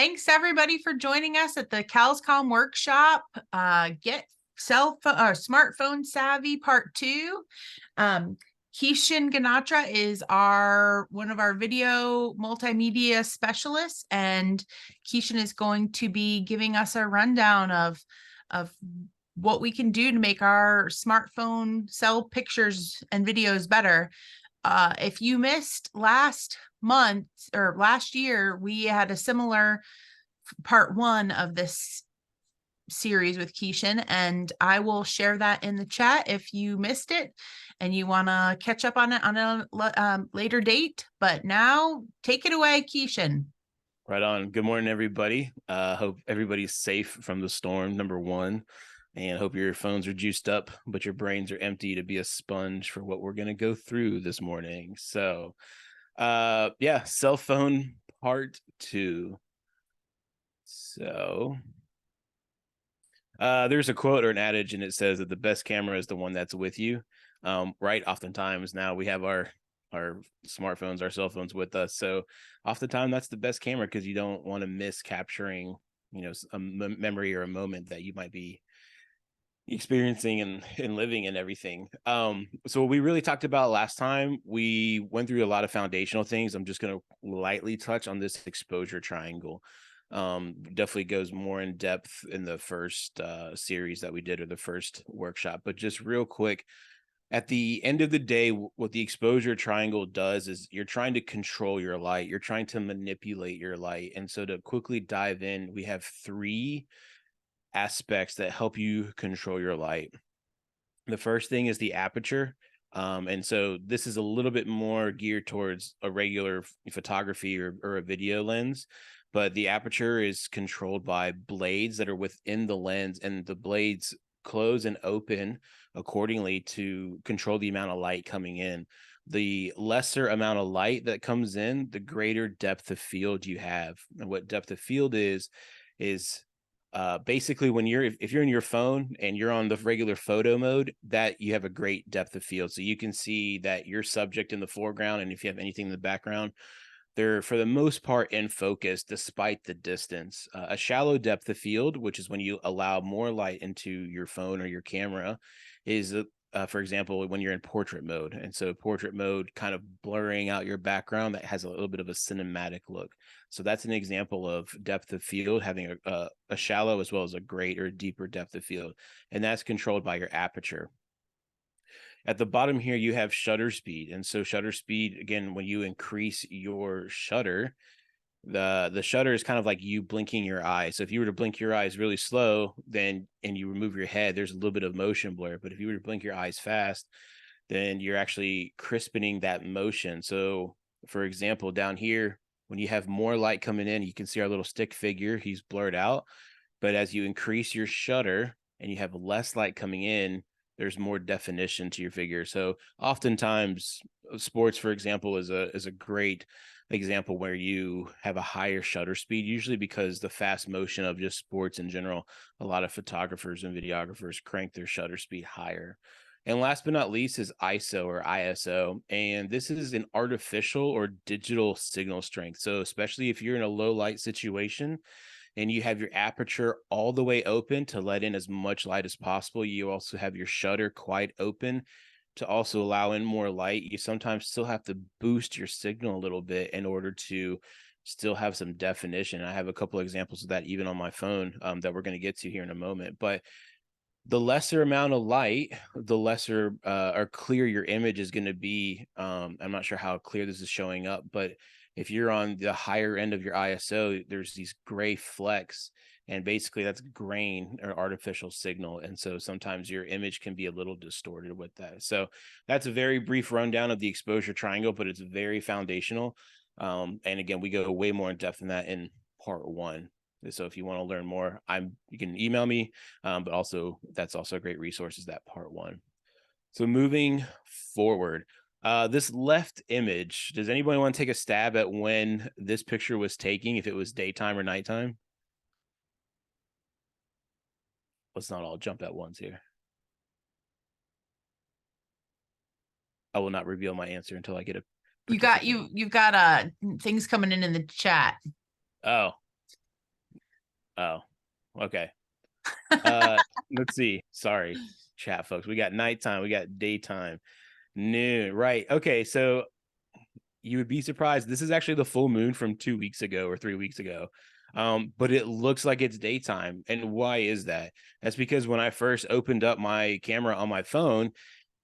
Thanks everybody for joining us at the CalsCom workshop. Get cell phone or smartphone savvy part 2. Kishan Ganatra is one of our video multimedia specialists, and Kishan is going to be giving us a rundown of what we can do to make our smartphone cell pictures and videos better. If you missed last month or last year, we had a similar part 1 of this series with Kishan, and I will share that in the chat if you missed it and you want to catch up on it on a later date. But now take it away, Kishan. Right on. Good morning, everybody. Hope everybody's safe from the storm, number one, and hope your phones are juiced up, but your brains are empty to be a sponge for what we're going to go through this morning. So, cell phone part 2. So, there's a quote or an adage, and it says that the best camera is the one that's with you. Right. Oftentimes now we have our smartphones, our cell phones with us. So oftentimes that's the best camera because you don't want to miss capturing, a memory or a moment that you might be experiencing and living and everything. So we really talked about last time, we went through a lot of foundational things. I'm just going to lightly touch on this exposure triangle. Definitely goes more in depth in the first series that we did, or the first workshop, but just real quick, at the end of the day, what the exposure triangle does is you're trying to control your light. You're trying to manipulate your light. And so to quickly dive in, we have 3 aspects that help you control your light. The first thing is the aperture. And so this is a little bit more geared towards a regular photography or a video lens, but the aperture is controlled by blades that are within the lens, and the blades close and open accordingly to control the amount of light coming in. The lesser amount of light that comes in, the greater depth of field you have. And what depth of field is basically when if you're in your phone and you're on the regular photo mode, that you have a great depth of field. So you can see that your subject in the foreground, and if you have anything in the background, they're for the most part in focus despite the distance. A shallow depth of field, which is when you allow more light into your phone or your camera, is for example, when you're in portrait mode. And so portrait mode kind of blurring out your background, that has a little bit of a cinematic look. So that's an example of depth of field, having a shallow as well as a great or deeper depth of field. And that's controlled by your aperture. At the bottom here, you have shutter speed. And so shutter speed, again, when you increase your shutter, the shutter is kind of like you blinking your eyes. So if you were to blink your eyes really slow, and you remove your head, there's a little bit of motion blur. But if you were to blink your eyes fast, then you're actually crispening that motion. So for example, down here, when you have more light coming in, you can see our little stick figure, he's blurred out. But as you increase your shutter and you have less light coming in, there's more definition to your figure. So oftentimes sports, for example, is a great example where you have a higher shutter speed, usually because the fast motion of just sports in general, a lot of photographers and videographers crank their shutter speed higher. And last but not least is ISO or ISO. And this is an artificial or digital signal strength. So especially if you're in a low light situation and you have your aperture all the way open to let in as much light as possible, you also have your shutter quite open to also allow in more light, you sometimes still have to boost your signal a little bit in order to still have some definition. I have a couple of examples of that even on my phone that we're going to get to here in a moment. But the lesser amount of light, the lesser or clear your image is going to be. I'm not sure how clear this is showing up, but if you're on the higher end of your ISO, there's these gray flecks, and basically that's grain or artificial signal. And so sometimes your image can be a little distorted with that. So that's a very brief rundown of the exposure triangle, but it's very foundational. And again, we go way more in depth than that in part 1. So if you want to learn more, you can email me, but also that's also a great resource, is that part 1. So moving forward, this left image, does anybody want to take a stab at when this picture was taken, if it was daytime or nighttime? Let's not all jump at once here. I will not reveal my answer until I get a you've got things coming in the chat. Oh, Oh, okay. Let's see. Sorry, chat folks. We got nighttime, we got daytime, noon. Right. Okay. So you would be surprised. This is actually the full moon from 2 weeks ago or 3 weeks ago. But it looks like it's daytime. And why is that? That's because when I first opened up my camera on my phone,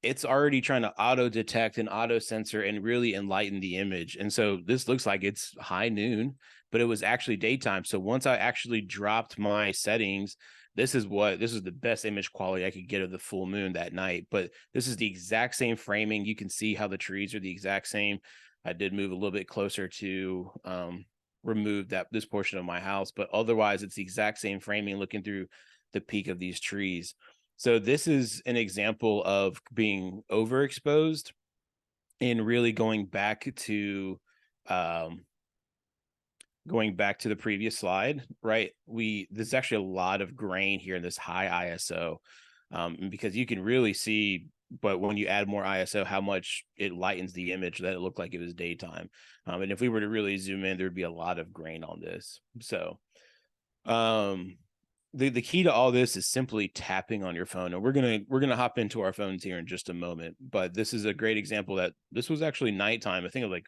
it's already trying to auto detect and auto censor and really enlighten the image. And so this looks like it's high noon, but it was actually daytime. So once I actually dropped my settings, this is the best image quality I could get of the full moon that night. But this is the exact same framing. You can see how the trees are the exact same. I did move a little bit closer to remove this portion of my house, but otherwise it's the exact same framing looking through the peak of these trees. So this is an example of being overexposed and really um, going back to the previous slide, right? There's actually a lot of grain here in this high ISO, because you can really see, but when you add more ISO, how much it lightens the image that it looked like it was daytime. And if we were to really zoom in, there'd be a lot of grain on this. So, the key to all this is simply tapping on your phone, and we're gonna hop into our phones here in just a moment. But this is a great example that this was actually nighttime. I think it was like,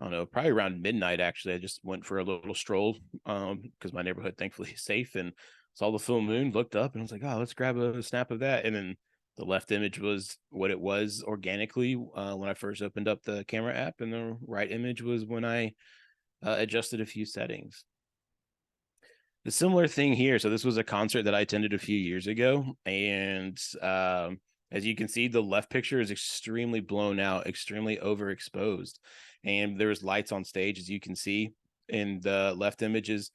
I don't know, probably around midnight. Actually, I just went for a little stroll because my neighborhood thankfully is safe, and saw the full moon. Looked up and I was like, oh, let's grab a snap of that. And then the left image was what it was organically when I first opened up the camera app, and the right image was when I adjusted a few settings. The similar thing here. So this was a concert that I attended a few years ago, and as you can see, the left picture is extremely blown out, extremely overexposed, and there's lights on stage, as you can see. In the left images,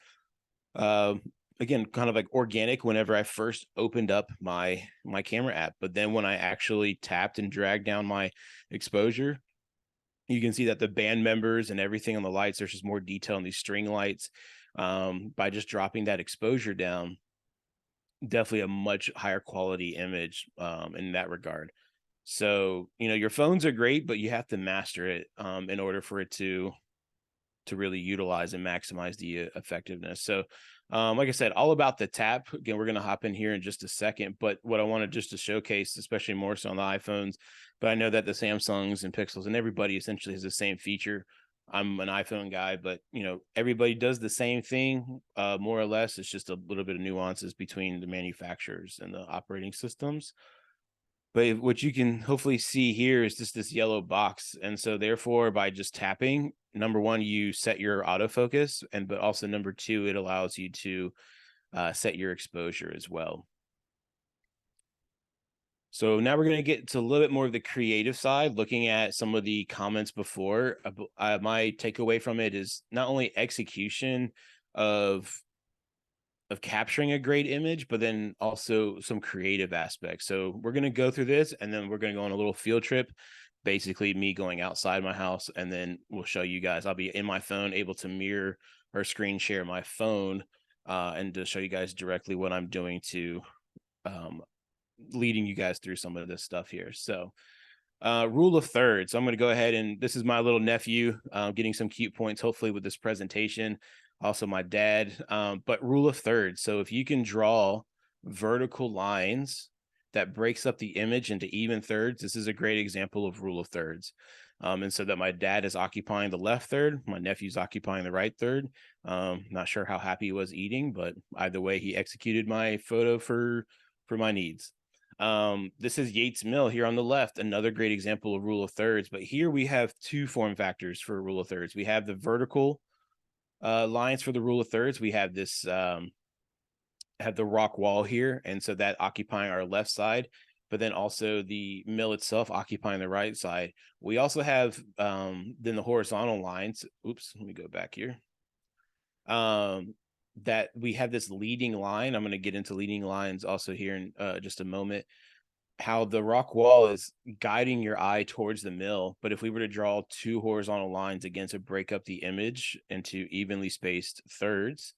uh, again, kind of like organic whenever I first opened up my camera app, but then when I actually tapped and dragged down my exposure, you can see that the band members and everything on the lights, there's just more detail on these string lights. By just dropping that exposure down, definitely a much higher quality image in that regard. So, your phones are great, but you have to master it in order for it to really utilize and maximize the effectiveness. So, like I said, all about the tap. Again, we're going to hop in here in just a second, but what I wanted just to showcase, especially more so on the iPhones, but I know that the Samsungs and Pixels and everybody essentially has the same feature. I'm an iPhone guy, but everybody does the same thing, more or less. It's just a little bit of nuances between the manufacturers and the operating systems. But what you can hopefully see here is just this yellow box. And so therefore, by just tapping, number one, you set your autofocus, but also number two, it allows you to set your exposure as well. So now we're going to get to a little bit more of the creative side, looking at some of the comments before. My takeaway from it is not only execution of capturing a great image, but then also some creative aspects. So we're going to go through this, and then we're going to go on a little field trip, basically me going outside my house, and then we'll show you guys. I'll be in my phone, able to mirror or screen share my phone, and to show you guys directly what I'm doing to leading you guys through some of this stuff here. So rule of thirds. So I'm going to go ahead, and this is my little nephew getting some cute points, hopefully, with this presentation. Also my dad, but rule of thirds. So if you can draw vertical lines that breaks up the image into even thirds, this is a great example of rule of thirds. And so that my dad is occupying the left third, my nephew's occupying the right third. Not sure how happy he was eating, but either way, he executed my photo for my needs. This is Yates Mill here on the left, another great example of rule of thirds. But here we have two form factors for rule of thirds. We have the vertical lines for the rule of thirds. We have this have the rock wall here, and so that occupying our left side, but then also the mill itself occupying the right side. We also have then the horizontal lines. Oops, let me go back here. That we have this leading line. I'm going to get into leading lines also here in just a moment. How the rock wall is guiding your eye towards the mill, but if we were to draw two horizontal lines again to break up the image into evenly spaced thirds,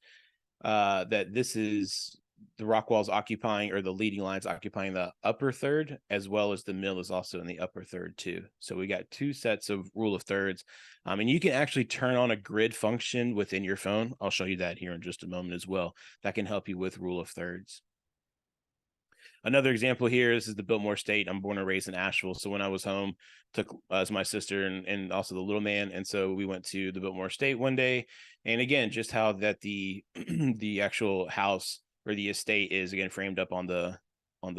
that this is the rock walls occupying, or the leading lines occupying, the upper third, as well as the mill is also in the upper third too. So we got two sets of rule of thirds. And you can actually turn on a grid function within your phone. I'll show you that here in just a moment as well. That can help you with rule of thirds. Another example here, this is the Biltmore State. I'm born and raised in Asheville. So when I was home, took as my sister and also the little man. And so we went to the Biltmore State one day. And again, just how that the the actual house or the estate is again framed up on the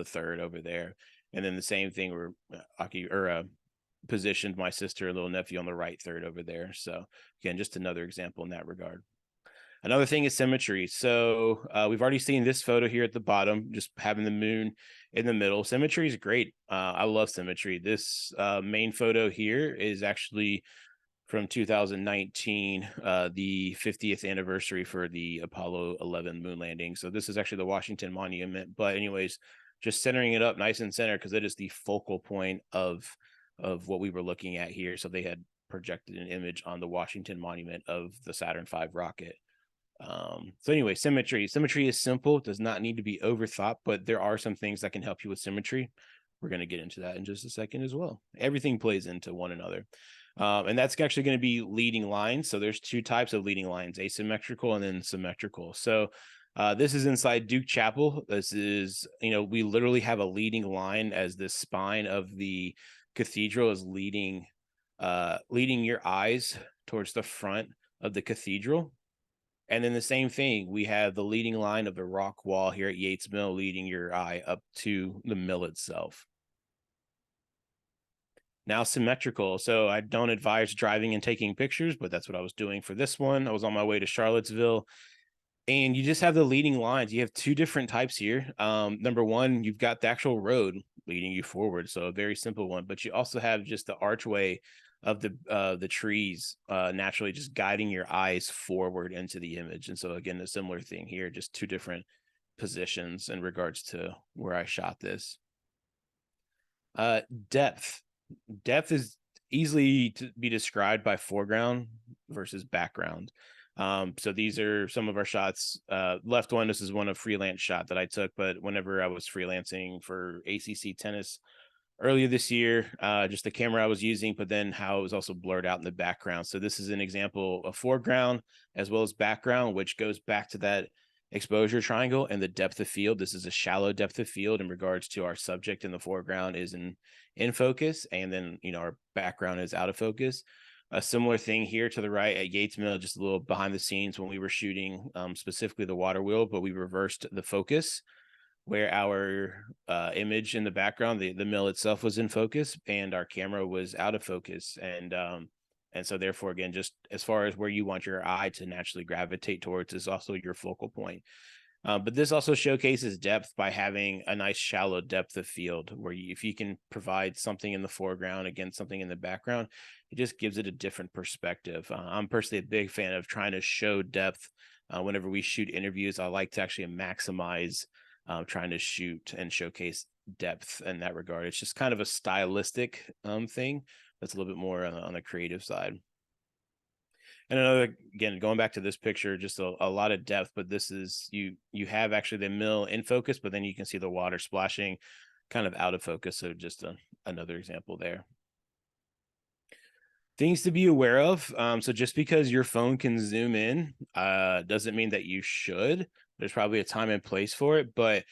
third over there. And then the same thing, we're positioned my sister and little nephew on the right third over there. So again, just another example in that regard. Another thing is symmetry. So we've already seen this photo here at the bottom, just having the moon in the middle. Symmetry is great. I love symmetry. This main photo here is actually from 2019, the 50th anniversary for the Apollo 11 moon landing. So this is actually the Washington Monument. But anyways, just centering it up nice and center, because it is the focal point of what we were looking at here. So they had projected an image on the Washington Monument of the Saturn V rocket. So anyway, symmetry is simple, does not need to be overthought, but there are some things that can help you with symmetry. We're going to get into that in just a second as well. Everything plays into one another. And that's actually going to be leading lines. So there's two types of leading lines, asymmetrical and then symmetrical. So this is inside Duke Chapel. This is, we literally have a leading line as the spine of the cathedral is leading your eyes towards the front of the cathedral. And then the same thing, we have the leading line of the rock wall here at Yates Mill leading your eye up to the mill itself. Now symmetrical. So I don't advise driving and taking pictures, but that's what I was doing for this one. I was on my way to Charlottesville, and you just have the leading lines. You have two different types here. Number one, you've got the actual road leading you forward. So a very simple one, but you also have just the archway of the trees naturally just guiding your eyes forward into the image. And so again, a similar thing here, just two different positions in regards to where I shot this. Depth is easily to be described by foreground versus background. So these are some of our shots. Left one, this is one of freelance shot that I took, but whenever I was freelancing for ACC tennis earlier this year, just the camera I was using, but then how it was also blurred out in the background. So this is an example of foreground as well as background, which goes back to that exposure triangle and the depth of field. This is a shallow depth of field in regards to our subject in the foreground is in focus, and then our background is out of focus. A similar thing here to the right at Yates Mill, just a little behind the scenes when we were shooting specifically the water wheel, but we reversed the focus where our image in the background, the mill itself was in focus and our camera was out of focus. And so therefore, again, just as far as where you want your eye to naturally gravitate towards is also your focal point. But this also showcases depth by having a nice shallow depth of field where if you can provide something in the foreground against something in the background, it just gives it a different perspective. I'm personally a big fan of trying to show depth. Whenever we shoot interviews, I like to actually maximize trying to shoot and showcase depth in that regard. It's just kind of a stylistic thing that's a little bit more on the creative side. And another, again, going back to this picture, just a lot of depth, but this is, you have actually the mill in focus, but then you can see the water splashing kind of out of focus. So just another example there. Things to be aware of. So just because your phone can zoom in doesn't mean that you should. There's probably a time and place for it, but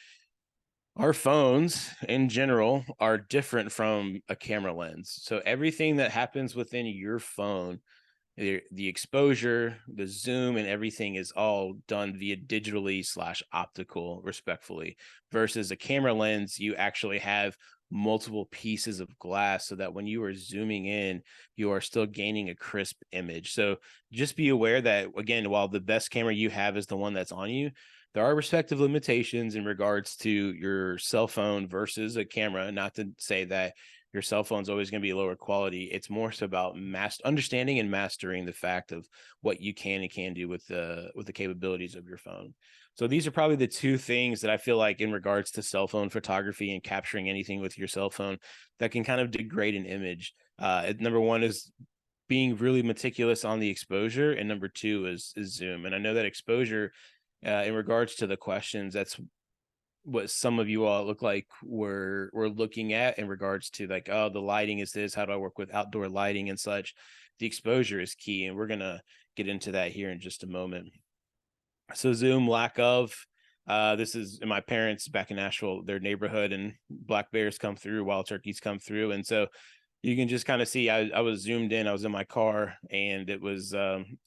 our phones in general are different from a camera lens. So everything that happens within your phone, the exposure, the zoom, and everything is all done via digitally / optical, respectfully, versus a camera lens, you actually have multiple pieces of glass so that when you are zooming in, you are still gaining a crisp image. So just be aware that, again, while the best camera you have is the one that's on you, there are respective limitations in regards to your cell phone versus a camera. Not to say that your cell phone is always going to be lower quality. It's more so about understanding and mastering the fact of what you can and can do with the capabilities of your phone. So these are probably the two things that I feel like in regards to cell phone photography and capturing anything with your cell phone that can kind of degrade an image. Number one is being really meticulous on the exposure, and number two is zoom. And I know that exposure, in regards to the questions, that's what some of you all look like we're looking at in regards to like, oh, the lighting is this, how do I work with outdoor lighting and such. The exposure is key, and we're gonna get into that here in just a moment. So zoom, lack of, this is in my parents back in Nashville, their neighborhood, and black bears come through, wild turkeys come through, and so you can just kind of see I was zoomed in, I was in my car, and it was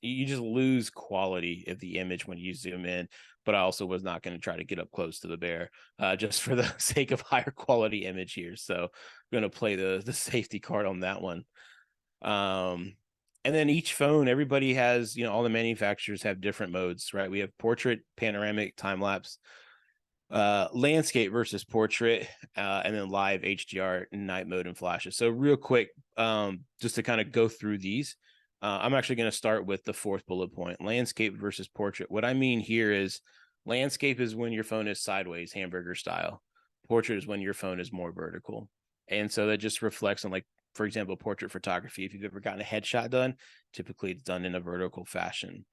you just lose quality of the image when you zoom in. But I also was not going to try to get up close to the bear just for the sake of higher quality image here. So I'm going to play the safety card on that one. And then each phone, everybody has, you know, all the manufacturers have different modes, right? We have portrait, panoramic, time lapse, landscape versus portrait, and then live, HDR, night mode, and flashes. So real quick, just to kind of go through these, I'm actually going to start with the fourth bullet point, landscape versus portrait. What I mean here is landscape is when your phone is sideways, hamburger style. Portrait is when your phone is more vertical. And so that just reflects on, like, for example, portrait photography. If you've ever gotten a headshot done, typically it's done in a vertical fashion.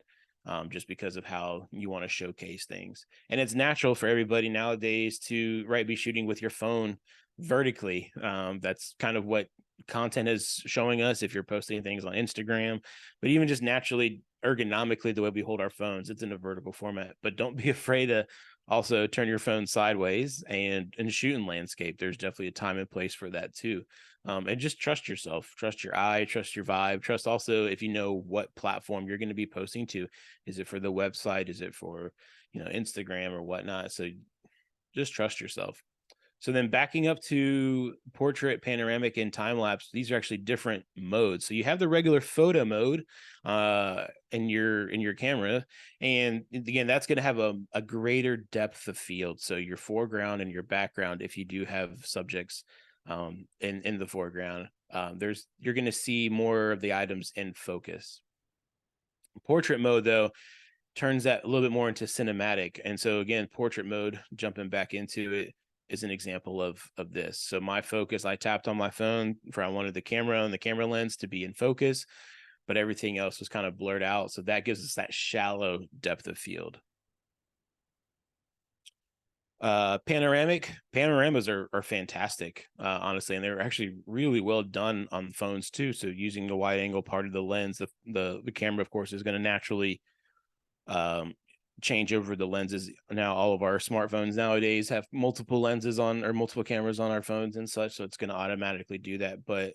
Just because of how you want to showcase things. And it's natural for everybody nowadays to, right, be shooting with your phone vertically. That's kind of what content is showing us if you're posting things on Instagram, but even just naturally, ergonomically, the way we hold our phones, it's in a vertical format. But don't be afraid to also turn your phone sideways and shoot in landscape. There's definitely a time and place for that too. And just trust yourself, trust your eye, trust your vibe, trust also if you know what platform you're going to be posting to. Is it for the website? Is it for, you know, Instagram or whatnot? So just trust yourself. So then backing up to portrait, panoramic, and time lapse, these are actually different modes. So you have the regular photo mode in your camera, and again, that's going to have a greater depth of field. So your foreground and your background, if you do have subjects in the foreground, you're going to see more of the items in focus. Portrait mode, though, turns that a little bit more into cinematic. And so again, portrait mode, jumping back into it, is an example of this. So my focus, I tapped on my phone for, I wanted the camera and the camera lens to be in focus, but everything else was kind of blurred out. So that gives us that shallow depth of field. Panoramas are fantastic, honestly, and they're actually really well done on phones too. So using the wide angle part of the lens, the camera, of course, is going to naturally change over the lenses. Now all of our smartphones nowadays have multiple lenses on, or multiple cameras on our phones and such, so it's going to automatically do that. But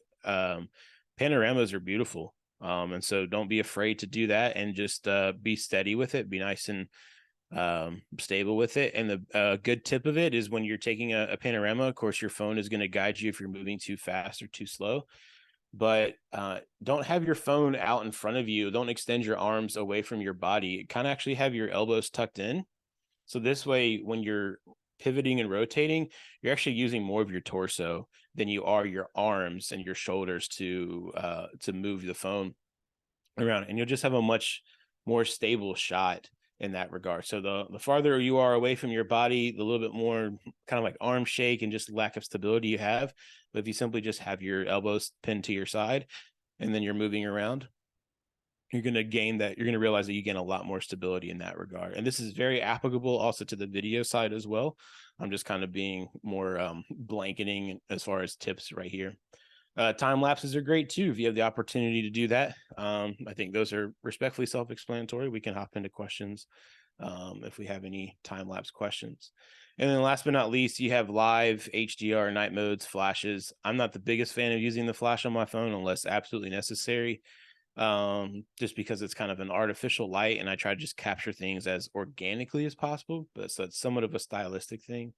panoramas are beautiful, and so don't be afraid to do that, and just be steady with it, be nice and stable with it. And the good tip of it is when you're taking a panorama, of course your phone is going to guide you if you're moving too fast or too slow, but don't have your phone out in front of you. Don't extend your arms away from your body. Kind of actually have your elbows tucked in. So this way, when you're pivoting and rotating, you're actually using more of your torso than you are your arms and your shoulders to move the phone around, and you'll just have a much more stable shot in that regard. So the farther you are away from your body, the little bit more kind of like arm shake and just lack of stability you have. But if you simply just have your elbows pinned to your side and then you're moving around, you're going to gain that. You're going to realize that you gain a lot more stability in that regard. And this is very applicable also to the video side as well. I'm just kind of being more blanketing as far as tips right here. Time lapses are great too if you have the opportunity to do that. I think those are respectfully self-explanatory. We can hop into questions if we have any time lapse questions. And then last but not least, you have live, HDR, night modes, flashes. I'm not the biggest fan of using the flash on my phone unless absolutely necessary, just because it's kind of an artificial light, and I try to just capture things as organically as possible. But so it's somewhat of a stylistic thing.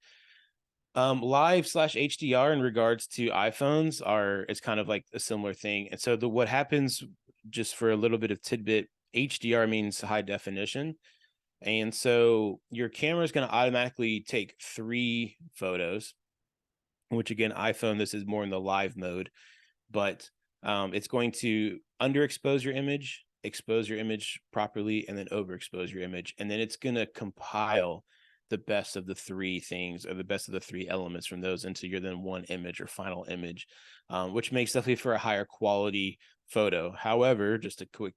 Live / HDR in regards to iPhones it's kind of like a similar thing. And so what happens, just for a little bit of tidbit, HDR means high definition. And so your camera is going to automatically take 3 photos, which again, iPhone, this is more in the live mode, but it's going to underexpose your image, expose your image properly, and then overexpose your image. And then it's going to compile the best of the 3 things, or the best of the 3 elements from those into your then one image or final image, which makes definitely for a higher quality photo. However, just a quick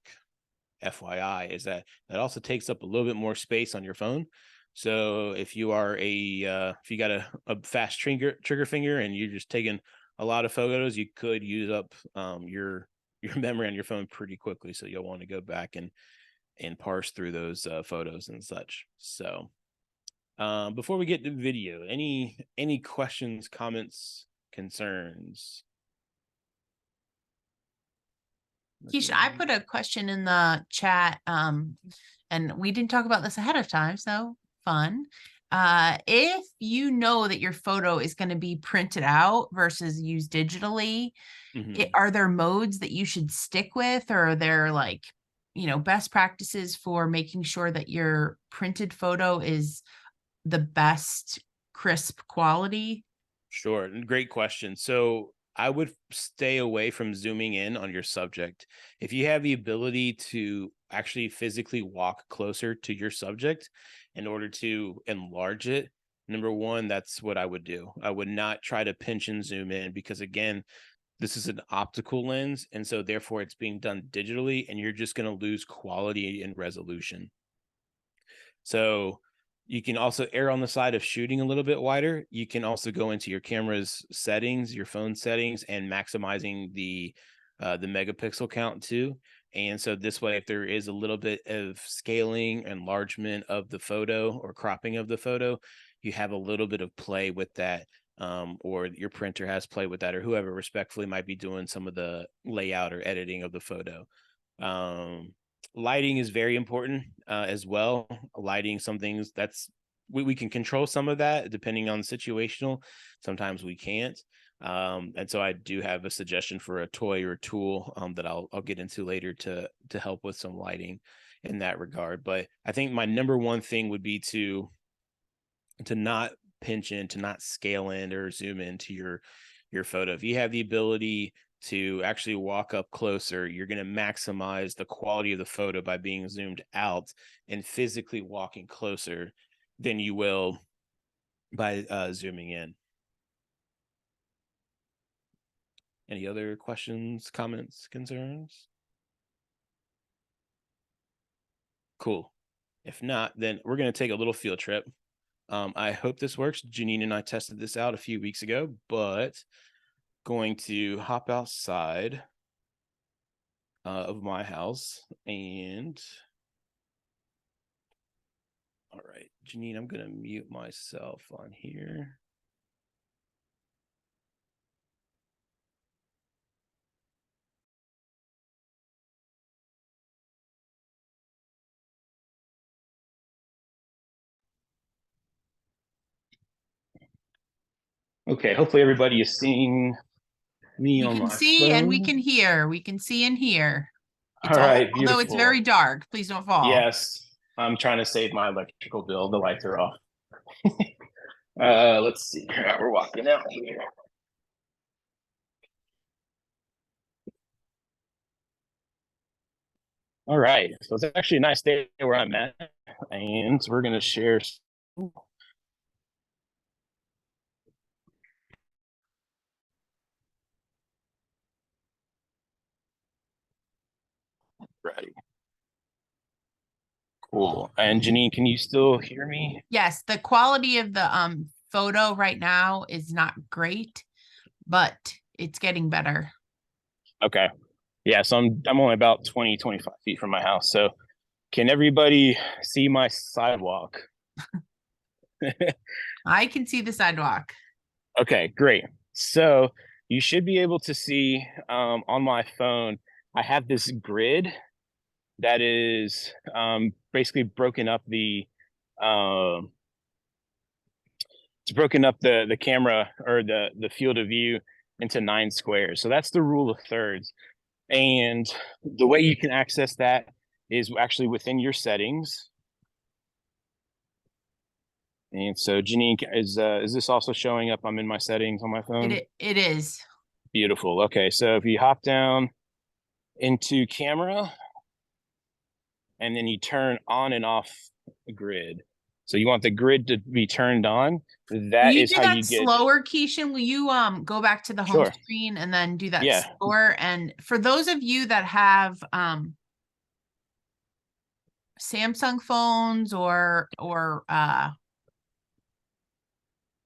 FYI is that also takes up a little bit more space on your phone. So if you are if you got a fast trigger finger and you're just taking a lot of photos, you could use up your memory on your phone pretty quickly. So you'll want to go back and parse through those photos and such. So before we get to video, any questions, comments, concerns? Keisha, I put a question in the chat, and we didn't talk about this ahead of time, so fun. If you know that your photo is going to be printed out versus used digitally, are there modes that you should stick with, or are there like, best practices for making sure that your printed photo is the best crisp quality? Sure. Great question. So I would stay away from zooming in on your subject. If you have the ability to actually physically walk closer to your subject in order to enlarge it, number one, that's what I would do. I would not try to pinch and zoom in because, again, this is an optical lens. And so, therefore, it's being done digitally and you're just going to lose quality and resolution. So, you can also err on the side of shooting a little bit wider. You can also go into your camera's settings, your phone settings, and maximizing the megapixel count too. And so this way, if there is a little bit of scaling, enlargement of the photo or cropping of the photo, you have a little bit of play with that, or your printer has play with that, or whoever respectfully might be doing some of the layout or editing of the photo. Lighting is very important as well. Lighting, some things we can control some of that depending on the situational. Sometimes we can't. And so I do have a suggestion for a toy or tool that I'll get into later to help with some lighting in that regard. But I think my number one thing would be to not pinch in, to not scale in or zoom into your photo. If you have the ability to actually walk up closer, you're going to maximize the quality of the photo by being zoomed out and physically walking closer than you will by zooming in. Any other questions, comments, concerns? Cool. If not, then we're going to take a little field trip. I hope this works. Janine and I tested this out a few weeks ago, but going to hop outside of my house and all right, Janine, I'm going to mute myself on here. Okay, hopefully everybody is seeing me We on can my see and we phone. can hear. We can see and hear. All right, Although it's beautiful. very dark. Please don't fall. Yes, I'm trying to save my electrical bill. The lights are off. Let's see. We're walking out here. All right, so it's actually a nice day where I'm at, and we're going to share. Ready. Cool. And Janine, can you still hear me? Yes, the quality of the photo right now is not great, but it's getting better. Okay. Yeah, so I'm only about 25 feet from my house. So can everybody see my sidewalk? I can see the sidewalk. Okay, great. So you should be able to see on my phone, I have this grid that is basically broken up it's broken up the camera or the field of view into 9 squares. So that's the rule of thirds. And the way you can access that is actually within your settings. And so Janine, is this also showing up? I'm in my settings on my phone. It is. Beautiful. Okay, so if you hop down into camera and then you turn on and off the grid. So you want the grid to be turned on. That is how you get slower, Keishan. Will you go back to the home screen and then do that slower? And for those of you that have Samsung phones or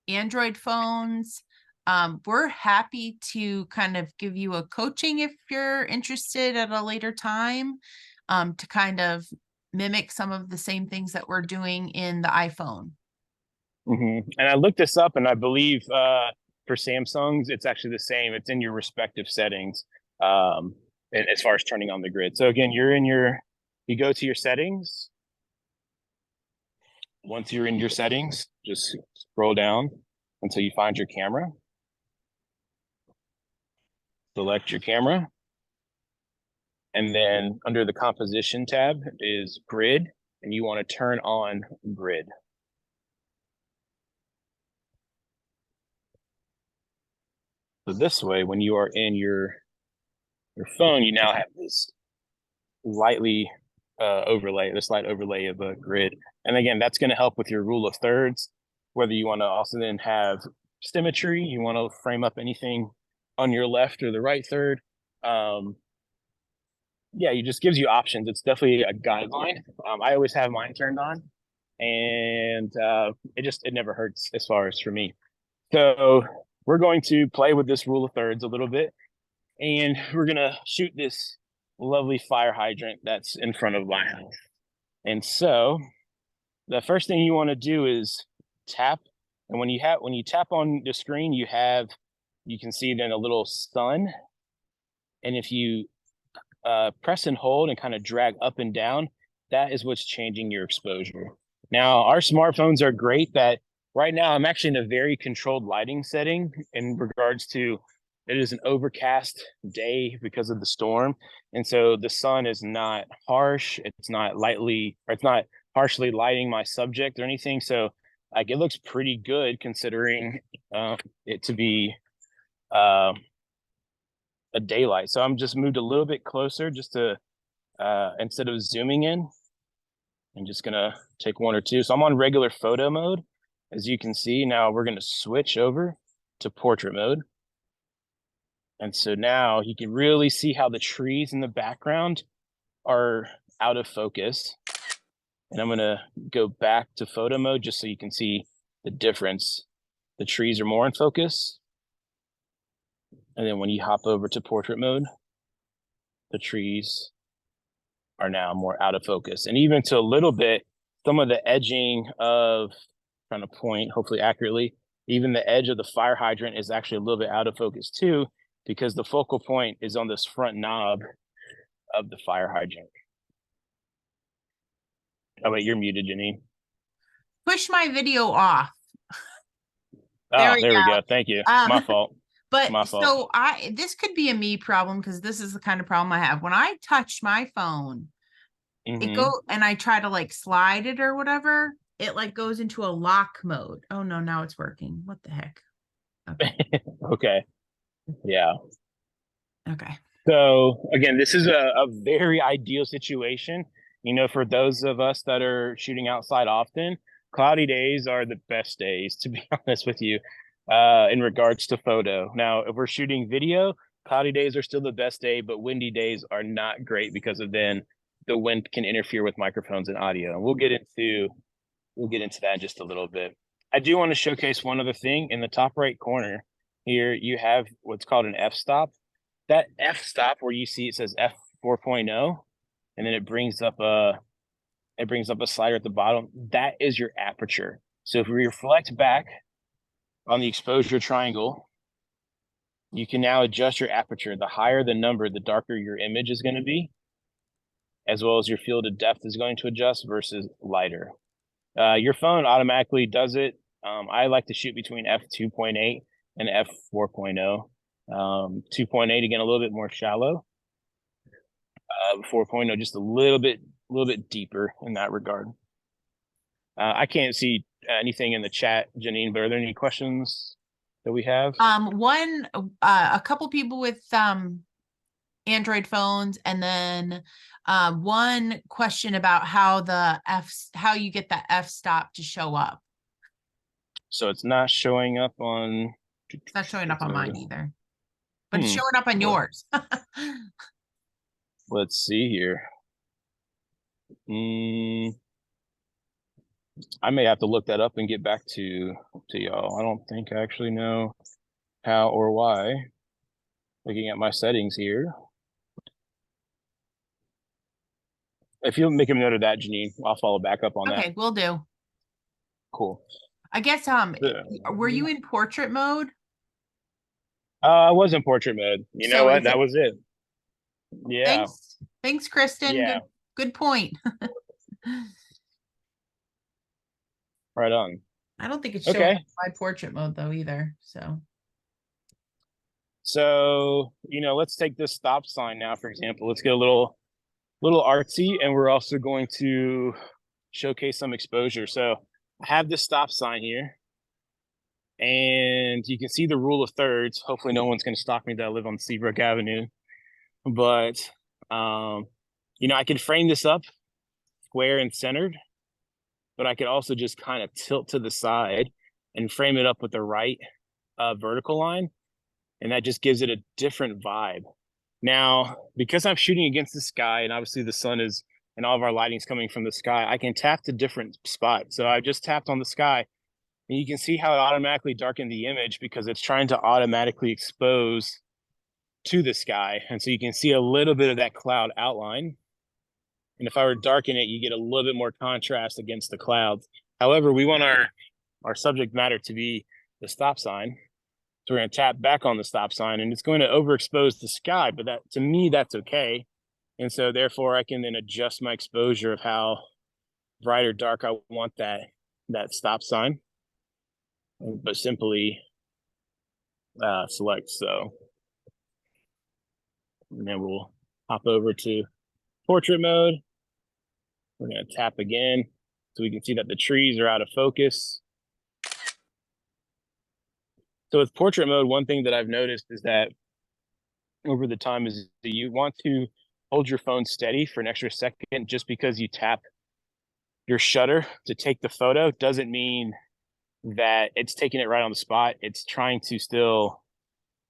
Android phones, we're happy to kind of give you a coaching if you're interested at a later time, to kind of mimic some of the same things that we're doing in the iPhone. And I looked this up, and I believe for Samsungs, it's actually the same. It's in your respective settings, and as far as turning on the grid. So again, you go to your settings. Once you're in your settings, just scroll down until you find your camera. Select your camera. And then under the composition tab is grid, and you want to turn on grid. So this way, when you are in your phone, you now have this lightly this light overlay of a grid. And again, that's going to help with your rule of thirds, whether you want to also then have symmetry, you want to frame up anything on your left or the right third. Yeah, it just gives you options. It's definitely a guideline. I always have mine turned on, and it never hurts as far as for me. So we're going to play with this rule of thirds a little bit, and we're going to shoot this lovely fire hydrant that's in front of my house. And so the first thing you want to do is tap. And when you tap on the screen, you can see then a little sun. And if you press and hold and kind of drag up and down, that is what's changing your exposure. Now, our smartphones are great that right now I'm actually in a very controlled lighting setting in regards to it is an overcast day because of the storm. And so the sun is not harsh. It's not harshly lighting my subject or anything. So like it looks pretty good considering it to be a daylight. So I'm just moved a little bit closer just to instead of zooming in, I'm just gonna take one or two. So I'm on regular photo mode. As you can see, now we're gonna switch over to portrait mode. And so now you can really see how the trees in the background are out of focus. And I'm gonna go back to photo mode just so you can see the difference. The trees are more in focus. And then when you hop over to portrait mode, the trees are now more out of focus. And even to a little bit, some of the edging of, trying to point hopefully accurately, even the edge of the fire hydrant is actually a little bit out of focus too, because the focal point is on this front knob of the fire hydrant. Oh wait, you're muted, Janine. Push my video off. There we go. Thank you. My fault. But so this could be a me problem because this is the kind of problem I have. When I touch my phone, it go and I try to like slide it or whatever, it like goes into a lock mode. Oh no, now it's working. What the heck? Okay. Okay. Yeah. Okay. So again, this is a very ideal situation. You know, for those of us that are shooting outside often, cloudy days are the best days, to be honest with you, in regards to photo. Now, if we're shooting video, cloudy days are still the best day, but windy days are not great because of then the wind can interfere with microphones and audio. And we'll get into that in just a little bit. I do want to showcase one other thing. In the top right corner here, you have what's called an f-stop. That f-stop where you see it says f4.0, and then it brings up a slider at the bottom. That is your aperture. So if we reflect back on the exposure triangle, you can now adjust your aperture. The higher the number, the darker your image is going to be, as well as your field of depth is going to adjust versus lighter. Your phone automatically does it. I like to shoot between f2.8 and f4.0. 2.8 again, a little bit more shallow. 4.0 just a little bit deeper in that regard. I can't see anything in the chat, Janine, but are there any questions that we have? A couple people with Android phones, and then one question about how you get that f-stop to show up. So it's not showing up on. It's not showing up on mine either, but it's showing up on yours. Let's see here. I may have to look that up and get back to y'all. I don't think I actually know how or why. Looking at my settings here. If you'll make a note of that, Janine, I'll follow back up on that. Okay, will do. Cool. I guess, were you in portrait mode? I was in portrait mode. You So know what? is That it- was it. Yeah. Thanks, Kristen. Yeah. Good point. Right on. I don't think it's Okay. showing my portrait mode though either, so. So, let's take this stop sign now, for example. Let's get a little artsy, and we're also going to showcase some exposure. So I have this stop sign here, and you can see the rule of thirds. Hopefully no one's going to stalk me that I live on Seabrook Avenue. But, I can frame this up square and centered, but I could also just kind of tilt to the side and frame it up with the right vertical line. And that just gives it a different vibe. Now, because I'm shooting against the sky, and obviously the sun is, and all of our lighting's coming from the sky, I can tap to different spots. So I just tapped on the sky, and you can see how it automatically darkened the image because it's trying to automatically expose to the sky. And so you can see a little bit of that cloud outline. And if I were to darken it, you get a little bit more contrast against the clouds. However, we want our subject matter to be the stop sign. So we're going to tap back on the stop sign, and it's going to overexpose the sky, but that, to me, that's okay. And so therefore I can then adjust my exposure of how bright or dark I want that stop sign, but simply select so. And then we'll hop over to portrait mode. We're going to tap again so we can see that the trees are out of focus. So with portrait mode, one thing that I've noticed is that over the time is that you want to hold your phone steady for an extra second. Just because you tap your shutter to take the photo doesn't mean that it's taking it right on the spot. It's trying to still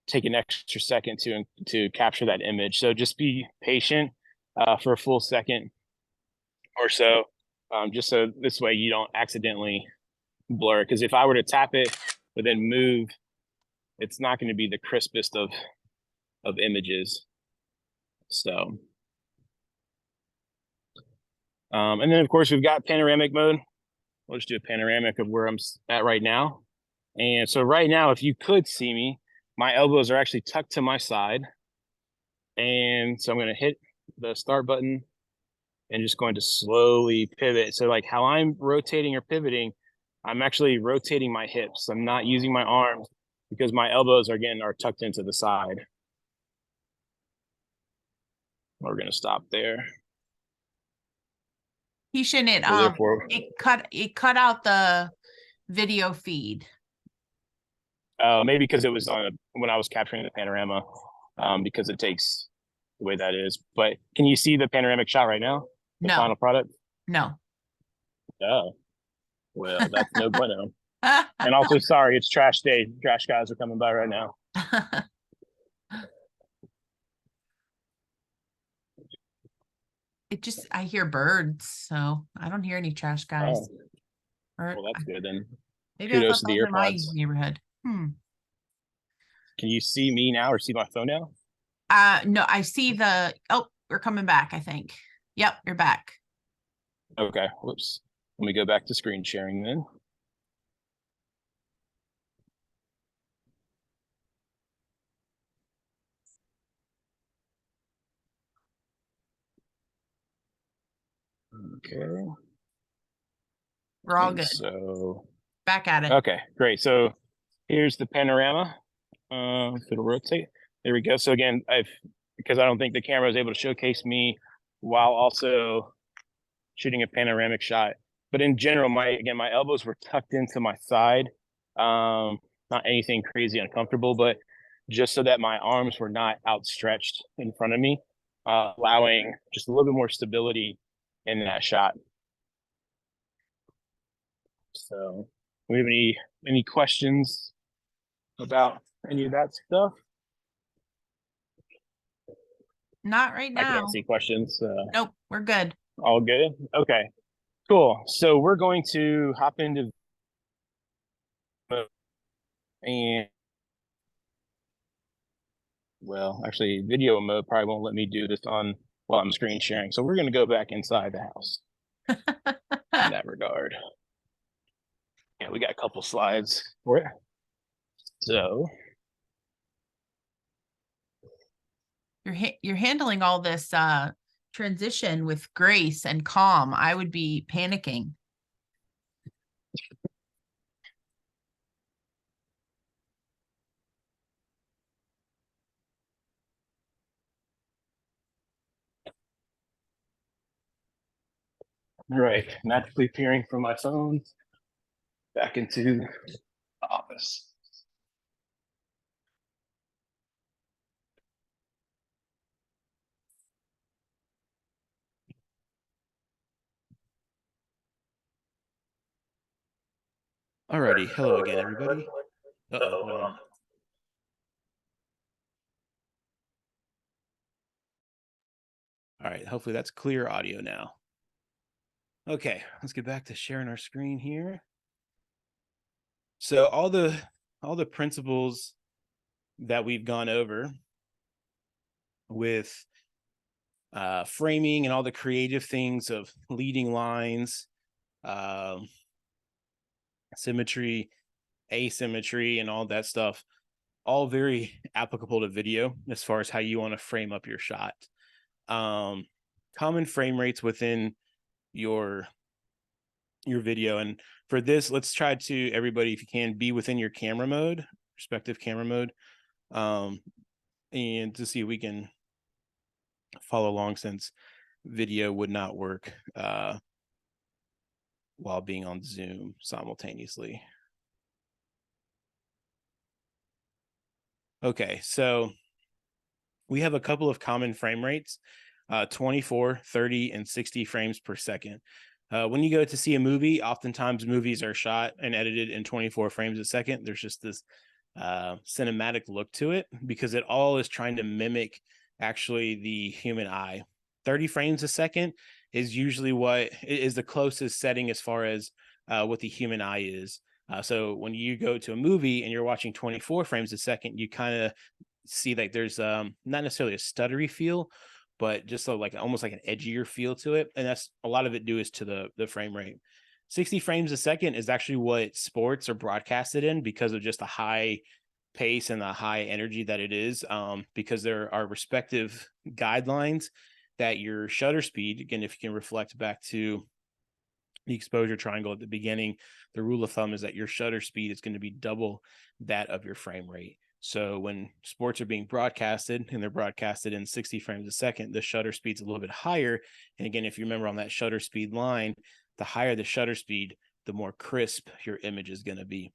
take an extra second to capture that image. So just be patient for a full second or so, just so this way you don't accidentally blur. Because if I were to tap it but then move, it's not going to be the crispest of images. So, and then of course we've got panoramic mode. We'll just do a panoramic of where I'm at right now. And so right now, if you could see me, my elbows are actually tucked to my side. And so I'm going to hit the start button and just going to slowly pivot. So like how I'm rotating or pivoting, I'm actually rotating my hips. I'm not using my arms because my elbows are tucked into the side. We're going to stop there. He shouldn't, So therefore, it cut out the video feed. maybe because it was when I was capturing the panorama, because it takes the way that is. But can you see the panoramic shot right now? The No. final product? No. Oh, well, that's no bueno. And also, sorry, it's trash day. Trash guys are coming by right now. I hear birds, so I don't hear any trash guys. Oh, Or well, that's good then. maybe Kudos I thought to the those in my AirPods. neighborhood. Can you see me now or see my phone now? No, I see oh, we're coming back, I think. Yep, you're back. Okay, whoops. Let me go back to screen sharing then. Okay. We're all And good. So Back at it. okay, great. So here's the panorama. If it'll rotate. There we go. So again, because I don't think the camera is able to showcase me while also shooting a panoramic shot. But in general, my elbows were tucked into my side. Not anything crazy uncomfortable, but just so that my arms were not outstretched in front of me, allowing just a little bit more stability in that shot. So, do we have any questions about any of that stuff? Not right I now. can't see questions. Nope, we're good. All good? Okay, cool. So we're going to hop into and well, actually video mode probably won't let me do this on while I'm screen sharing. So we're going to go back inside the house in that regard. Yeah, we got a couple slides for it. So You're handling all this transition with grace and calm. I would be panicking. all right, magically peering from my phone back into the office. Alrighty, hello again, everybody. Uh-oh, hold on. All right, hopefully that's clear audio now. Okay, let's get back to sharing our screen here. So all the principles that we've gone over with framing and all the creative things of leading lines, symmetry, asymmetry, and all that stuff, all very applicable to video as far as how you want to frame up your shot. Common frame rates within your video, and for this, let's try to, everybody, if you can, be within your camera mode, respective camera mode, and to see if we can follow along, since video would not work while being on Zoom simultaneously. Okay, so we have a couple of common frame rates, 24, 30, and 60 frames per second. When you go to see a movie, oftentimes movies are shot and edited in 24 frames a second. There's just this cinematic look to it because it all is trying to mimic actually the human eye. 30 frames a second is usually what is the closest setting as far as what the human eye is. So when you go to a movie and you're watching 24 frames a second, you kind of see like there's not necessarily a stuttery feel, but just like almost like an edgier feel to it. And that's a lot of it due is to the frame rate. 60 frames a second is actually what sports are broadcasted in because of just the high pace and the high energy that it is, because there are respective guidelines that your shutter speed, again, if you can reflect back to the exposure triangle at the beginning, the rule of thumb is that your shutter speed is going to be double that of your frame rate. So when sports are being broadcasted and they're broadcasted in 60 frames a second, the shutter speed's a little bit higher. And again, if you remember on that shutter speed line, the higher the shutter speed, the more crisp your image is going to be.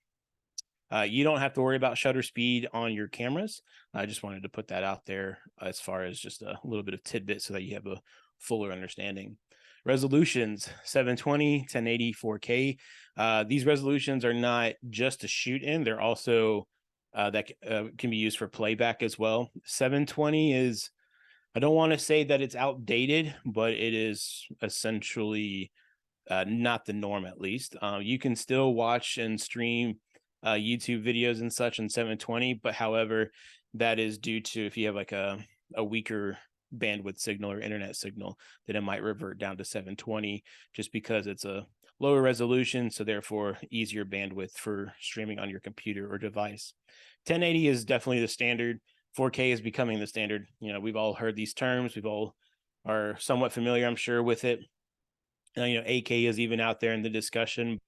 You don't have to worry about shutter speed on your cameras. I just wanted to put that out there as far as just a little bit of tidbit so that you have a fuller understanding. Resolutions, 720, 1080, 4K. These resolutions are not just to shoot in, they're also that can be used for playback as well. 720 is, I don't want to say that it's outdated, but it is essentially not the norm, at least. You can still watch and stream YouTube videos and such in 720, but however, that is due to if you have like a weaker bandwidth signal or internet signal, then it might revert down to 720 just because it's a lower resolution, so therefore easier bandwidth for streaming on your computer or device. 1080 is definitely the standard. 4K is becoming the standard. You know, we've all heard these terms. We've all are somewhat familiar, I'm sure, with it. You know, 8K is even out there in the discussion.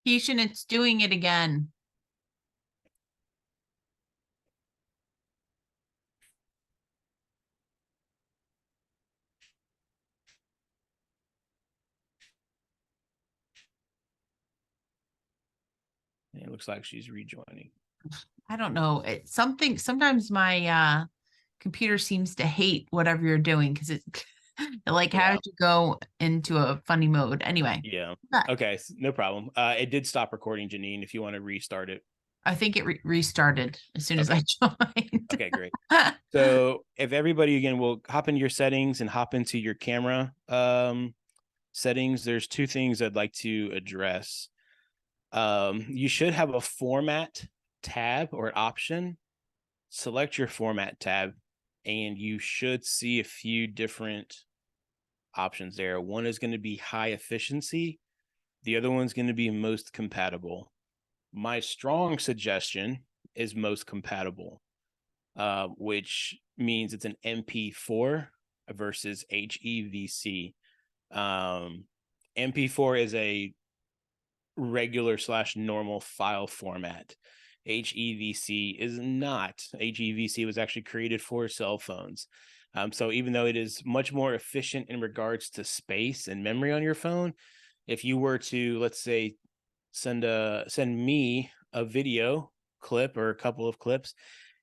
Keishan, it's doing it again. It looks like she's rejoining. I don't know. It's something, sometimes my computer seems to hate whatever you're doing because it Like how Yeah. did you go into a funny mode? Anyway, Yeah. but Okay. No problem. It did stop recording, Janine, if you want to restart it. I think it restarted as soon as I Okay. joined. Okay, great. So if everybody again will hop into your settings and hop into your camera settings, there's two things I'd like to address. You should have a format tab or an option. Select your format tab, and you should see a few different options there. One is going to be high efficiency. The other one's going to be most compatible. My strong suggestion is most compatible, which means it's an MP4 versus HEVC. MP4 is a regular / normal file format. HEVC is not. HEVC was actually created for cell phones. So even though it is much more efficient in regards to space and memory on your phone, if you were to, let's say, send me a video clip or a couple of clips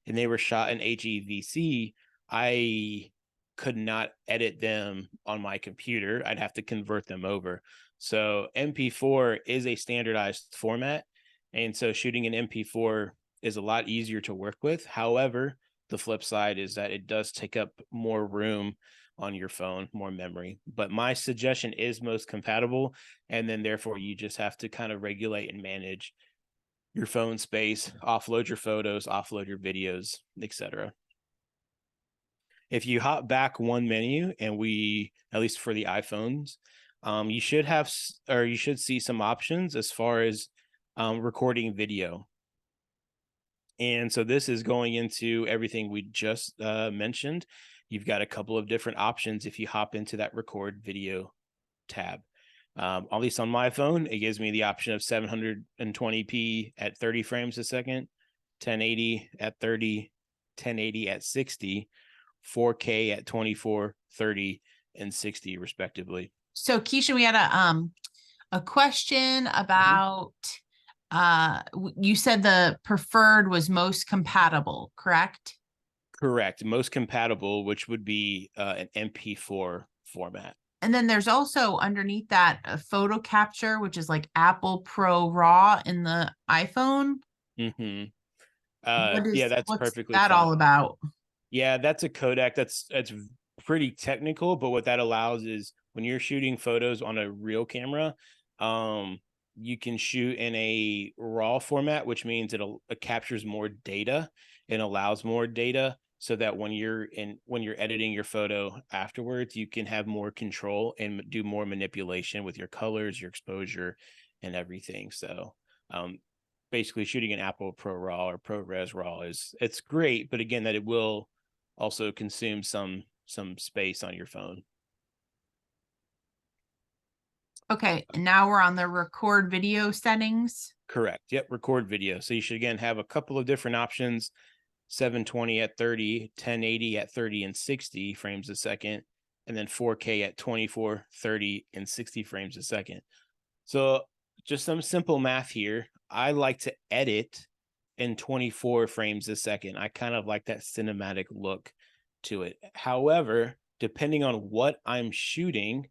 and they were shot in HEVC, I could not edit them on my computer. I'd have to convert them over. So MP4 is a standardized format. And so shooting an MP4 is a lot easier to work with. However, the flip side is that it does take up more room on your phone, more memory. But my suggestion is most compatible. And then therefore you just have to kind of regulate and manage your phone space, offload your photos, offload your videos, etc. If you hop back one menu and at least for the iPhones, you should see some options as far as recording video. And so this is going into everything we just mentioned. You've got a couple of different options if you hop into that record video tab. At least on my phone, it gives me the option of 720p at 30 frames a second, 1080 at 30, 1080 at 60, 4K at 24, 30, and 60 respectively. So Keisha, we had a question about you said the preferred was most compatible, correct? Correct. Most compatible, which would be an MP4 format. And then there's also underneath that a photo capture, which is like Apple Pro RAW in the iPhone. Mm-hmm. What's that's perfectly that fine. all about? Yeah, that's a codec. That's pretty technical, but what that allows is when you're shooting photos on a real camera, you can shoot in a RAW format, which means it captures more data and allows more data, so that when you're editing your photo afterwards, you can have more control and do more manipulation with your colors, your exposure, and everything. So, basically, shooting an Apple Pro RAW or ProRes RAW it's great, but again, that it will also consume some space on your phone. Okay, and now we're on the record video settings. Correct. Yep, record video. So you should again have a couple of different options: 720 at 30, 1080 at 30 and 60 frames a second, and then 4K at 24, 30, and 60 frames a second. So just some simple math here. I like to edit in 24 frames a second. I kind of like that cinematic look to it. However, depending on what I'm shooting,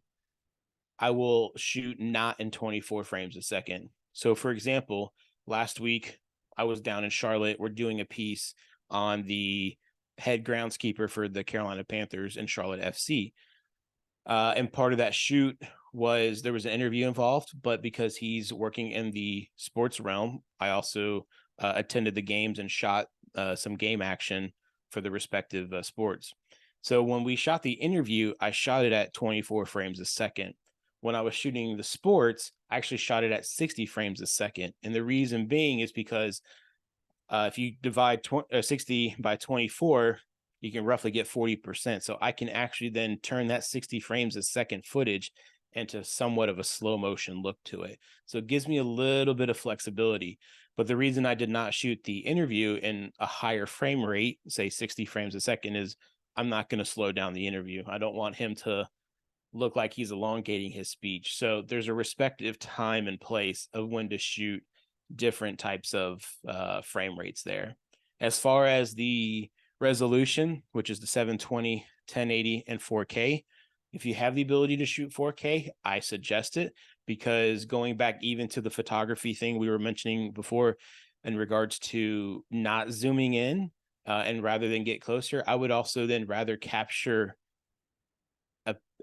I will shoot not in 24 frames a second. So for example, last week I was down in Charlotte. We're doing a piece on the head groundskeeper for the Carolina Panthers and Charlotte FC. And part of that shoot was there was an interview involved, but because he's working in the sports realm, I also attended the games and shot some game action for the respective sports. So when we shot the interview, I shot it at 24 frames a second. When I was shooting the sports, I actually shot it at 60 frames a second. And the reason being is because if you divide 60 by 24, you can roughly get 40%. So I can actually then turn that 60 frames a second footage into somewhat of a slow motion look to it. So it gives me a little bit of flexibility. But the reason I did not shoot the interview in a higher frame rate, say 60 frames a second, is I'm not going to slow down the interview. I don't want him to look like he's elongating his speech. So there's a respective time and place of when to shoot different types of frame rates there. As far as the resolution, which is the 720, 1080, and 4K, If you have the ability to shoot 4K, I suggest it, because going back even to the photography thing we were mentioning before in regards to not zooming in, and rather than get closer, I would also then rather capture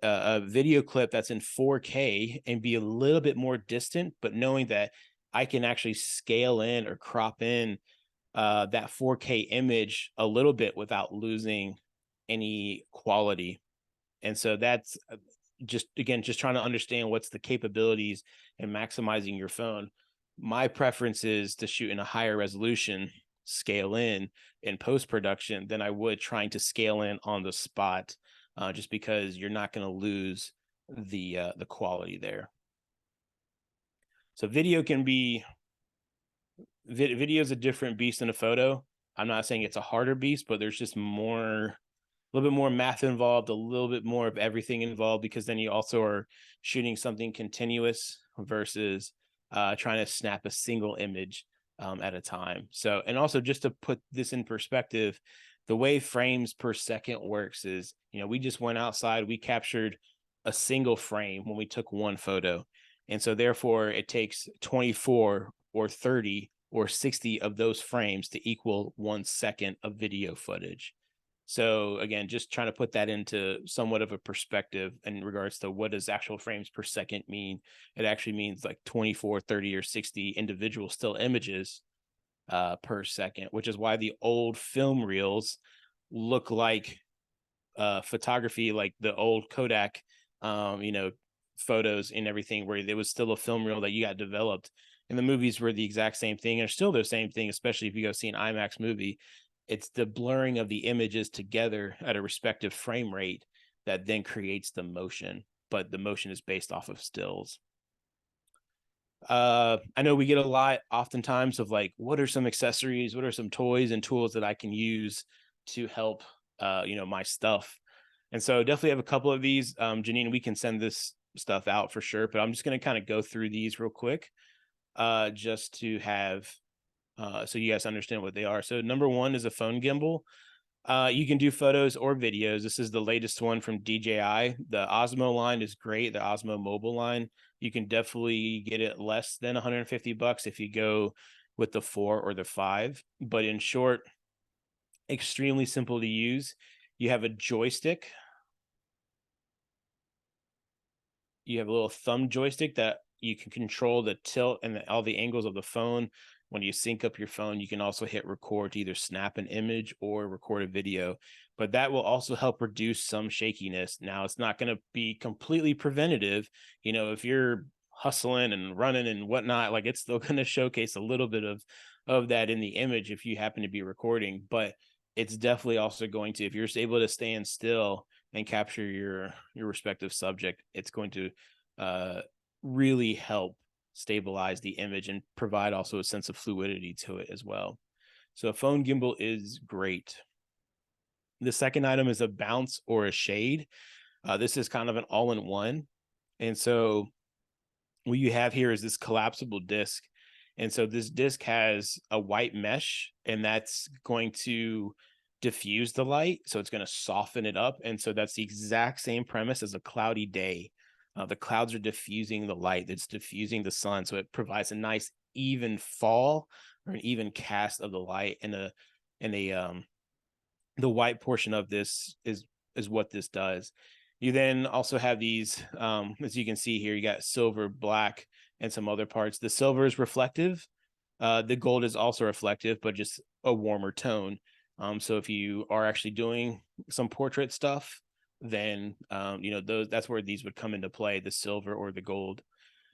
a video clip that's in 4K and be a little bit more distant, but knowing that I can actually scale in or crop in that 4K image a little bit without losing any quality. And so that's just, again, just trying to understand what's the capabilities and maximizing your phone. My preference is to shoot in a higher resolution, scale in post-production than I would trying to scale in on the spot, just because you're not going to lose the quality there. So video can be, video is a different beast than a photo. I'm not saying it's a harder beast, but there's just more, a little bit more math involved, a little bit more of everything involved, because then you also are shooting something continuous versus trying to snap a single image at a time. So, and also just to put this in perspective, the way frames per second works is, you know, we just went outside, we captured a single frame when we took one photo. And so therefore it takes 24 or 30 or 60 of those frames to equal 1 second of video footage. So again, just trying to put that into somewhat of a perspective in regards to what does actual frames per second mean. It actually means like 24, 30, or 60 individual still images per second, which is why the old film reels look like photography, like the old Kodak, you know, photos and everything, where there was still a film reel that you got developed. And the movies were the exact same thing, and still the same thing, especially if you go see an IMAX movie. It's the blurring of the images together at a respective frame rate that then creates the motion, but the motion is based off of stills. I know we get a lot oftentimes of like, what are some accessories, what are some toys and tools that I can use to help you know, my stuff. And so definitely have a couple of these. Janine, we can send this stuff out for sure, but I'm just going to kind of go through these real quick just to have so you guys understand what they are. So number one is a phone gimbal. You can do photos or videos. This is the latest one from DJI. The Osmo line is great. The Osmo mobile line, you can definitely get it less than $150 if you go with the 4 or the 5. But in short, extremely simple to use. You have a joystick. You have a little thumb joystick that you can control the tilt and all the angles of the phone. When you sync up your phone, you can also hit record to either snap an image or record a video, but that will also help reduce some shakiness. Now, it's not going to be completely preventative. You know, if you're hustling and running and whatnot, like, it's still going to showcase a little bit of that in the image if you happen to be recording, but it's definitely also going to, if you're able to stand still and capture your respective subject, it's going to really help stabilize the image and provide also a sense of fluidity to it as well. So a phone gimbal is great. The second item is a bounce or a shade. This is kind of an all-in-one. And so what you have here is this collapsible disc. And so this disc has a white mesh, and that's going to diffuse the light. So it's going to soften it up. And so that's the exact same premise as a cloudy day. The clouds are diffusing the light, it's diffusing the sun. So it provides a nice even fall or an even cast of the light. And the white portion of this is what this does. You then also have these, as you can see here, you got silver, black, and some other parts. The silver is reflective. The gold is also reflective, but just a warmer tone. So if you are actually doing some portrait stuff, then you know, that's where these would come into play, the silver or the gold.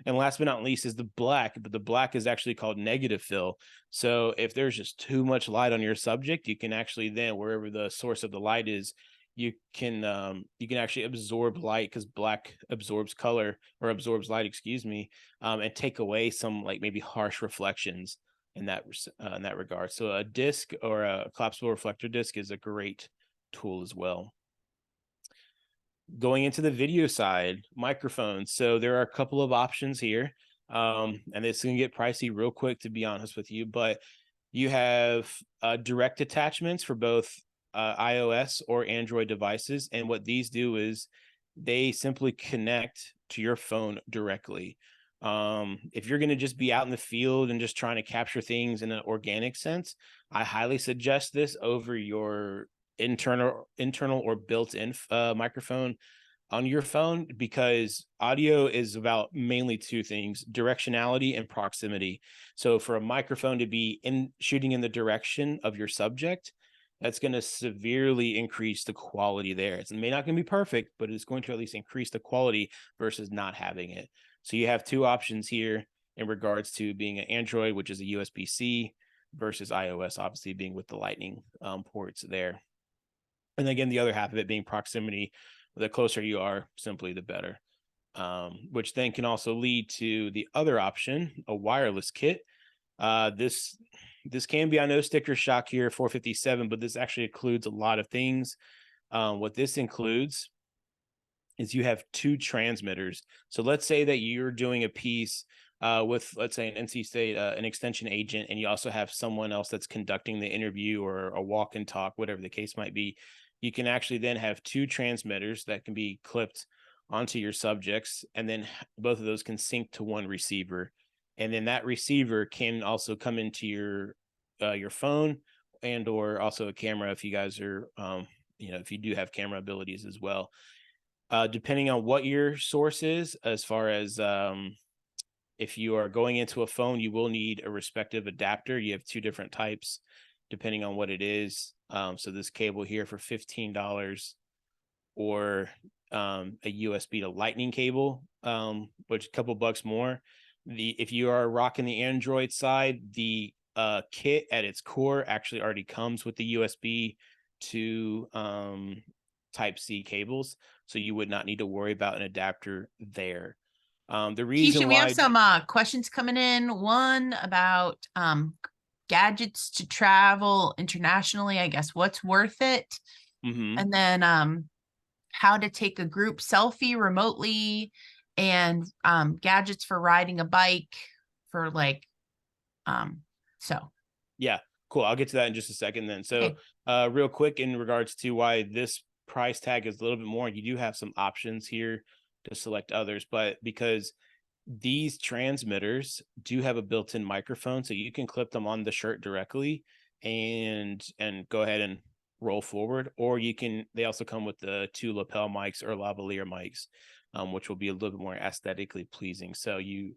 And last but not least is the black, but the black is actually called negative fill. So if there's just too much light on your subject, you can actually then, wherever the source of the light is, you can actually absorb light, because black absorbs color, or absorbs light, excuse me, and take away some like maybe harsh reflections in that regard. So a disc or a collapsible reflector disc is a great tool as well. Going into the video side, microphones. So there are a couple of options here, and it's going to get pricey real quick, to be honest with you, but you have direct attachments for both iOS or Android devices. And what these do is they simply connect to your phone directly. If you're going to just be out in the field and just trying to capture things in an organic sense, I highly suggest this over your internal or built-in microphone on your phone, because audio is about mainly two things: directionality and proximity. So for a microphone to be shooting in the direction of your subject, that's going to severely increase the quality there. It may not going to be perfect, but it's going to at least increase the quality versus not having it. So you have two options here in regards to being an Android, which is a USB-C, versus iOS, obviously being with the Lightning ports there. And again, the other half of it being proximity. The closer you are, simply the better. Which then can also lead to the other option, a wireless kit. This can be, I know, sticker shock here, 457, but this actually includes a lot of things. What this includes is you have two transmitters. So let's say that you're doing a piece with, let's say, an NC State, an extension agent, and you also have someone else that's conducting the interview or a walk and talk, whatever the case might be. You can actually then have two transmitters that can be clipped onto your subjects, and then both of those can sync to one receiver. And then that receiver can also come into your phone, and or also a camera if you guys are, if you do have camera abilities as well. Depending on what your source is, as far as if you are going into a phone, you will need a respective adapter. You have two different types depending on what it is. So this cable here for $15, or a USB to Lightning cable, which a couple bucks more. If you are rocking the Android side, the kit at its core actually already comes with the USB to Type-C cables, so you would not need to worry about an adapter there. The reason Keisha, we have some questions coming in. One about gadgets to travel internationally. I guess what's worth it, and then how to take a group selfie remotely, and gadgets for riding a bike for so. Yeah, cool. I'll get to that in just a second then. So real quick, in regards to why this price tag is a little bit more, you do have some options here to select others, but because these transmitters do have a built-in microphone, so you can clip them on the shirt directly and go ahead and roll forward, or they also come with the two lapel mics or lavalier mics, which will be a little bit more aesthetically pleasing. So you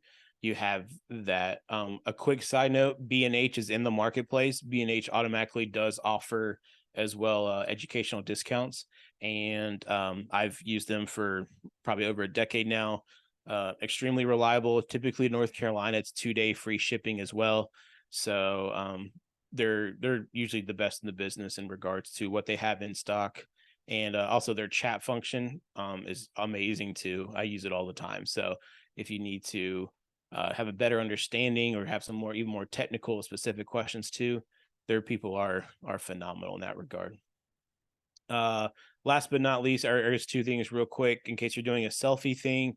have that. A quick side note, B&H is in the marketplace. B&H automatically does offer as well educational discounts, and I've used them for probably over a decade now. Extremely reliable. Typically North Carolina, it's 2-day free shipping as well. So they're usually the best in the business in regards to what they have in stock. And also their chat function is amazing too. I use it all the time. So if you need to have a better understanding or have some even more technical specific questions too, their people are phenomenal in that regard. Last but not least, there's two things real quick in case you're doing a selfie thing.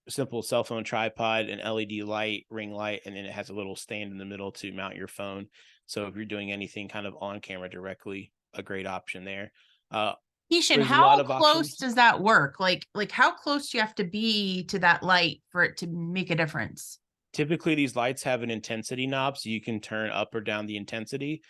Simple cell phone tripod, an LED light, ring light, and then it has a little stand in the middle to mount your phone. So if you're doing anything kind of on camera directly, a great option there. Keishan, how close does that work? Like how close do you have to be to that light for it to make a difference? Typically these lights have an intensity knob, so you can turn up or down the intensity.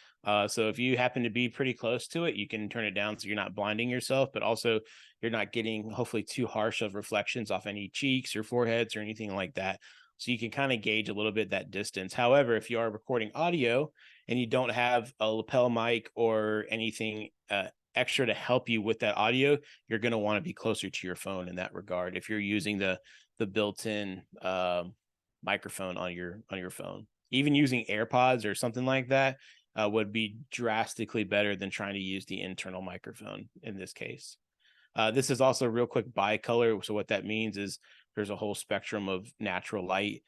So if you happen to be pretty close to it, you can turn it down so you're not blinding yourself, but also you're not getting hopefully too harsh of reflections off any cheeks or foreheads or anything like that. So you can kind of gauge a little bit that distance. However, if you are recording audio and you don't have a lapel mic or anything extra to help you with that audio, you're going to want to be closer to your phone in that regard if you're using the built-in microphone on your phone. Even using AirPods or something like that would be drastically better than trying to use the internal microphone in this case. This is also real quick bicolor. So what that means is there's a whole spectrum of natural light,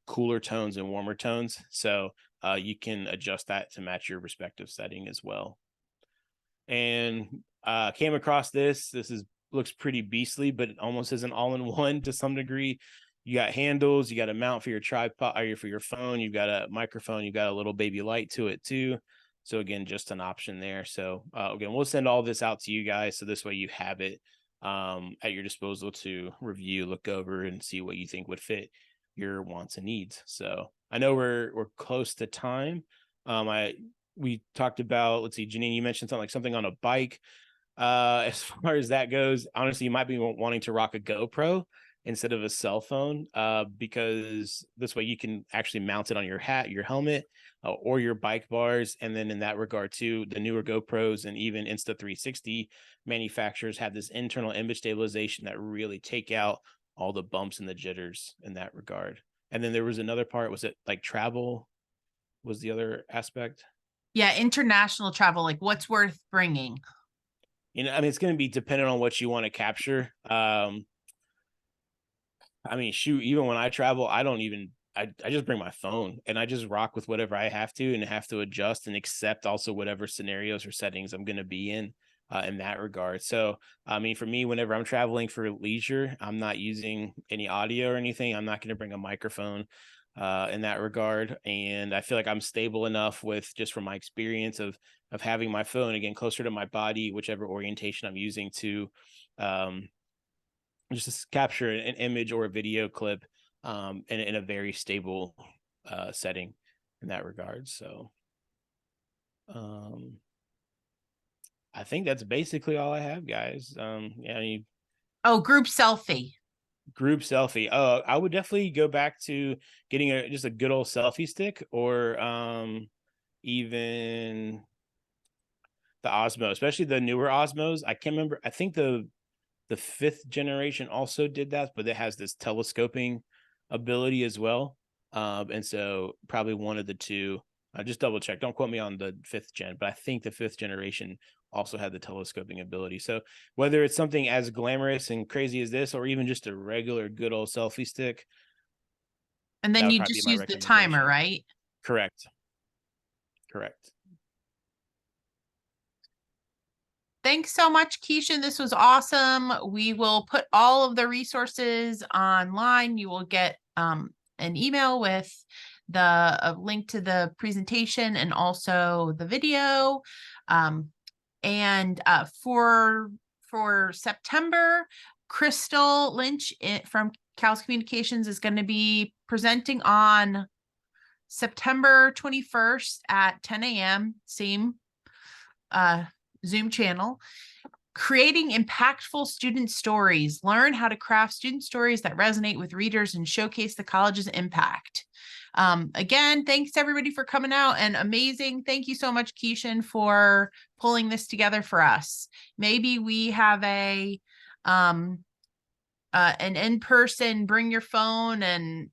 cooler tones and warmer tones. So you can adjust that to match your respective setting as well. And came across this looks pretty beastly, but it almost is an all-in-one to some degree. You got handles, you got a mount for your tripod or for your phone, you've got a microphone, you've got a little baby light to it too. So again, just an option there. So again, we'll send all this out to you guys. So this way you have it at your disposal to review, look over, and see what you think would fit your wants and needs. So I know we're close to time. We talked about, let's see, Janine, you mentioned something on a bike. As far as that goes, honestly, you might be wanting to rock a GoPro instead of a cell phone, because this way you can actually mount it on your hat, your helmet, or your bike bars. And then in that regard too, the newer GoPros and even Insta360 manufacturers have this internal image stabilization that really take out all the bumps and the jitters in that regard. And then there was another part, was it like travel was the other aspect? Yeah, international travel, like what's worth bringing? I mean, it's going to be dependent on what you want to capture. I mean, shoot, even when I travel, I just bring my phone and I just rock with whatever I have to, and have to adjust and accept also whatever scenarios or settings I'm going to be in that regard. So, I mean, for me, whenever I'm traveling for leisure, I'm not using any audio or anything. I'm not going to bring a microphone in that regard. And I feel like I'm stable enough with, just from my experience of having my phone again closer to my body, whichever orientation I'm using, to just to capture an image or a video clip in a very stable setting in that regard. So I think that's basically all I have, guys. Yeah, I mean, Oh, group selfie. group selfie. I would definitely go back to getting just a good old selfie stick, or even the Osmo, especially the newer Osmos. I can't remember. I think the 5th generation also did that, but it has this telescoping ability as well. And so probably one of the two. Just double check. Don't quote me on the 5th gen, but I think the 5th generation also had the telescoping ability. So whether it's something as glamorous and crazy as this, or even just a regular good old selfie stick, And that then would you probably be just my use the timer, recommendation. right? Correct. Thanks so much, Keishan. This was awesome. We will put all of the resources online. You will get an email with a link to the presentation and also the video. For September, Crystal Lynch from CALS Communications is going to be presenting on September 21st at 10 a.m. Same Zoom channel. Creating impactful student stories. Learn how to craft student stories that resonate with readers and showcase the college's impact. Again, thanks everybody for coming out, and amazing. Thank you so much, Keishan, for pulling this together for us. Maybe we have an in-person bring your phone and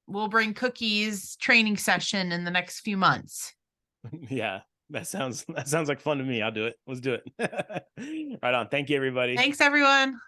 we'll bring cookies training session in the next few months. Yeah, that sounds like fun to me. I'll do it. Let's do it. Right on. Thank you, everybody. Thanks, everyone.